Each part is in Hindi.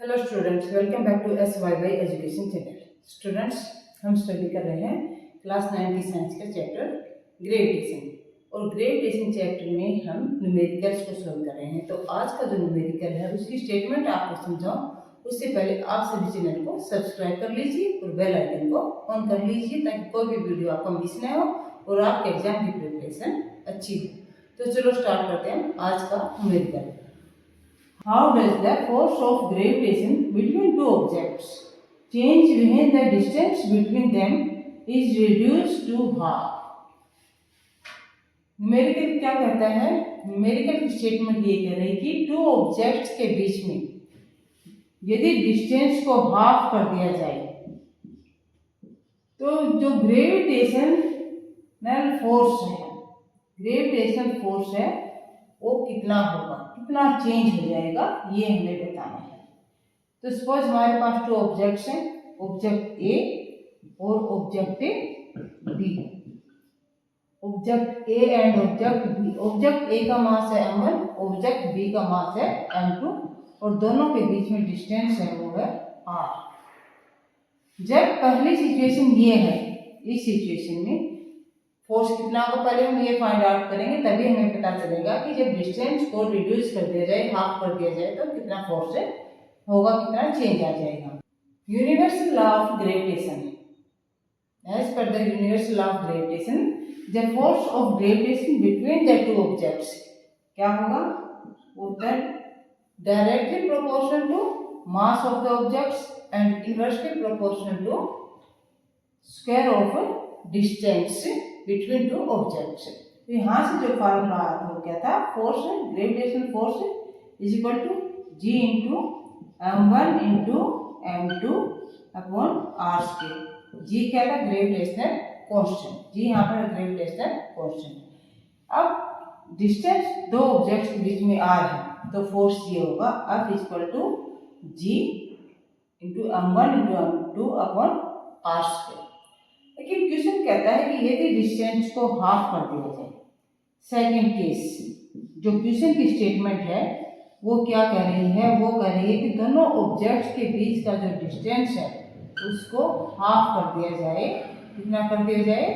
Hello students, welcome back to SYY education channel. Students, हम स्टडी कर रहे हैं क्लास 9 की साइंस का चैप्टर ग्रेविटेशन। और ग्रेविटेशन चैप्टर में हम न्यूमेरिकल्स को सॉल्व कर रहे हैं। तो आज का जो न्यूमेरिकल है उसकी स्टेटमेंट आपको समझाऊं उससे पहले आप सभी चैनल को सब्सक्राइब कर लीजिए और बेल आइकन को ऑन कर लीजिए ताकि कोई भी वीडियो आपको मिस ना हो और आपके एग्जाम की प्रिपरेशन अच्छी हो। तो चलो स्टार्ट करते हैं आज का numerical. How does the force of gravitation between two objects change when the distance between them is reduced to half? Numerical क्या कहता है? न्यूमेरिकल की स्टेटमेंट ये कह रही है कि टू ऑब्जेक्ट्स के बीच में यदि डिस्टेंस को हाफ कर दिया जाए तो जो ग्रेविटेशनल फोर्स है वो कितना होगा, कितना चेंज हो जाएगा, ये हमें बताना है। तो सपोज हमारे पास टू ऑब्जेक्ट्स हैं, ऑब्जेक्ट ए और object B. Object A and object B. Object A का मास है m1, ऑब्जेक्ट बी का मास है m2 और दोनों के बीच में डिस्टेंस है वो है r। जब पहली सिचुएशन ये है, इस सिचुएशन में फोर्स कितना होगा पहले हम ये फाइंड आउट करेंगे, तभी हमें पता चलेगा कि जब डिस्टेंस को रिड्यूस कर दिया जाए, हाफ कर दिया जाए तो कितना फोर्स होगा, कितना चेंज आ जाएगा। Universal law of gravitation. As per the universal law of gravitation the force of gravitation between the two objects क्या होगा, उत्तर directly proportional to mass of the objects and inversely proportional to square of distance between two objects. तो यहाँ से जो फार्मूला हो गया था, force gravitational force is equal to G into m1 into m2 upon r square. G क्या था, ग्रेविटेशनल कांस्टेंट। G यहाँ पर ग्रेविटेशनल कांस्टेंट। अब डिस्टेंस दो ऑब्जेक्ट्स के बीच में r है तो फोर्स ये होगा F is equal to G into m1 into m2 upon r square. लेकिन क्वेश्चन कहता है कि यदि डिस्टेंस को हाफ कर दिया जाए, सेकंड केस, जो क्वेश्चन की स्टेटमेंट है वो क्या कह रही है, वो कह रही है कि दोनों ऑब्जेक्ट्स के बीच का जो डिस्टेंस है उसको हाफ कर दिया जाए। कितना कर दिया जाए,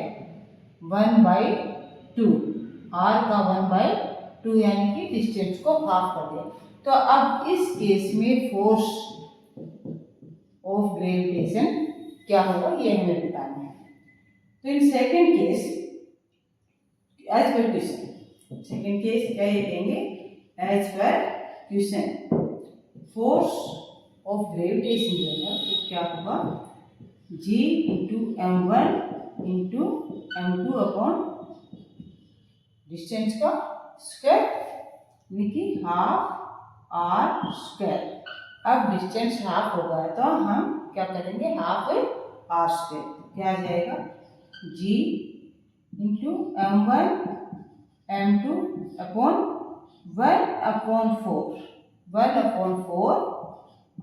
1/2, r का 1/2 यानी कि डिस्टेंस को हाफ कर दिया। तो अब इस केस में फोर्स ऑफ ग्रेविटेशन क्या होगा ये हमें बताना है। तो in second case as per question, second case क्या ये कहेंगे, as per question force of gravitation जो है वो क्या होगा, G into m1 into m2 upon distance का स्क्वायर यानी कि हाफ r स्क्वायर। अब डिस्टेंस हाफ होगा तो हम क्या करेंगे, हाफ r स्क्वायर। क्या आ जाएगा, G into m1 m2 upon 1/4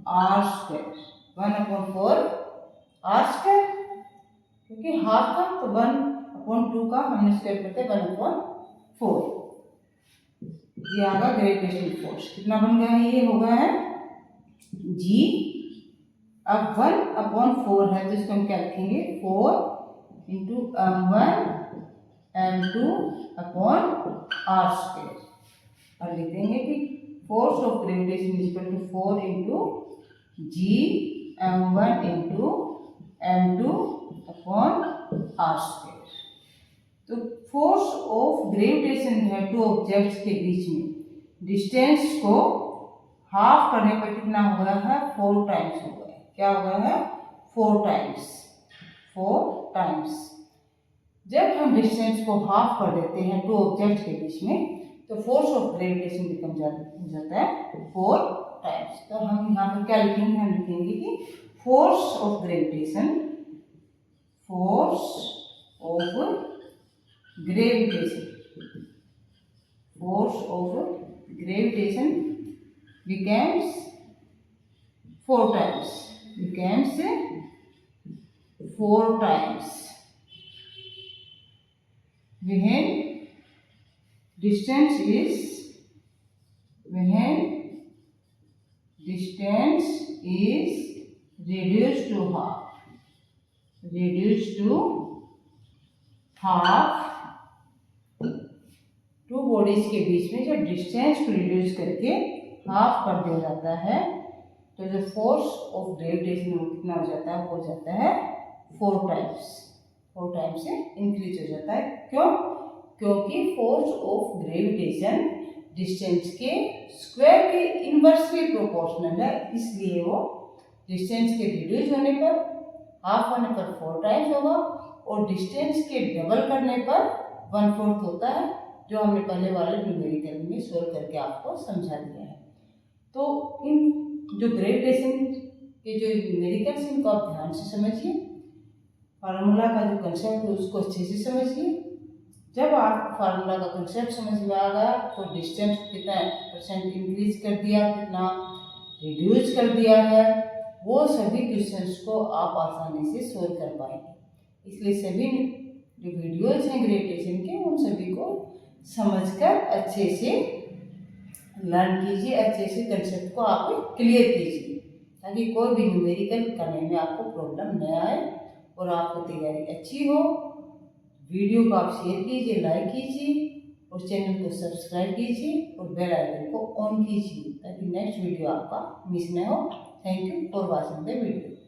r square, 1/4 r square, क्योंकि हाफ का तो 1/2 का हमने स्क्वायर करते 1/4। ये आगा ग्रेविटेशनल फोर्स कितना बन गया है, ये हो गया है G। अब 1/4 है तो इसको हम क्या लिखेंगे, 4 into m1 m2 upon r square. और लिख देंगे कि force of gravitation is equal to 4 into G m1 into m2 upon r square. तो फोर्स ऑफ ग्रेविटेशन है टू ऑब्जेक्ट्स के बीच में डिस्टेंस को हाफ करने पर कितना हो गया है, 4 टाइम्स हो गया है। क्या हो गया है, 4 टाइम्स। जब हम डिस्टेंस को हाफ कर देते हैं टू ऑब्जेक्ट्स के बीच में तो फोर्स ऑफ ग्रेविटेशन बिकम जाता है 4 टाइम्स। तो हम यहाँ पर क्या लिखेंगे, हम लिखेंगे कि force of gravitation becomes 4 times when distance distance is reduced to half। Two bodies के बीच में जो डिस्टेंस को रिड्यूस करके हाफ कर दिया जाता है, तो जो फोर्स ऑफ ग्रेविटेशन कितना हो जाता है, वो हो जाता है 4 टाइम्स से इंक्रीज हो जाता है। क्यों? क्योंकि फोर्स ऑफ ग्रेविटेशन डिस्टेंस के स्क्वायर के इनवर्सली प्रोपोर्शनल है, इसलिए वो डिस्टेंस के रिड्यूस होने पर, हाफ होने पर 4 टाइम्स होगा, और डिस्टेंस के डबल करने पर 1/4 होता है, जो हमने पहले वाले न्यूमेरिकल में सोल्व करके आपको समझा दिया है। तो इन जो ग्रेविटेशन के जो न्यूमेरिकल्स हैं इनको आप ध्यान से समझिए, फार्मूला का जो कंसेप्ट है उसको अच्छे से समझिए। जब आप फार्मूला का कंसेप्ट समझ में आ गया तो डिस्टेंस कितना % इंक्रीज कर दिया, कितना रिड्यूस कर दिया है, वो सभी क्वेश्चंस को आप आसानी से सोल्व कर पाएंगे। इसलिए सभी जो वीडियोज हैं ग्रेविटेशन के, उन सभी को समझकर अच्छे से लर्न कीजिए, अच्छे से कंसेप्ट को आप क्लियर कीजिए, ताकि कोई भी न्यूमेरिकल करने में आपको प्रॉब्लम न आए और आपको तैयारी अच्छी हो। वीडियो को आप शेयर कीजिए, लाइक कीजिए, और चैनल को सब्सक्राइब कीजिए और बेल आइकन को ऑन कीजिए, ताकि नेक्स्ट वीडियो आपका मिस न हो। Thank you for watching the video.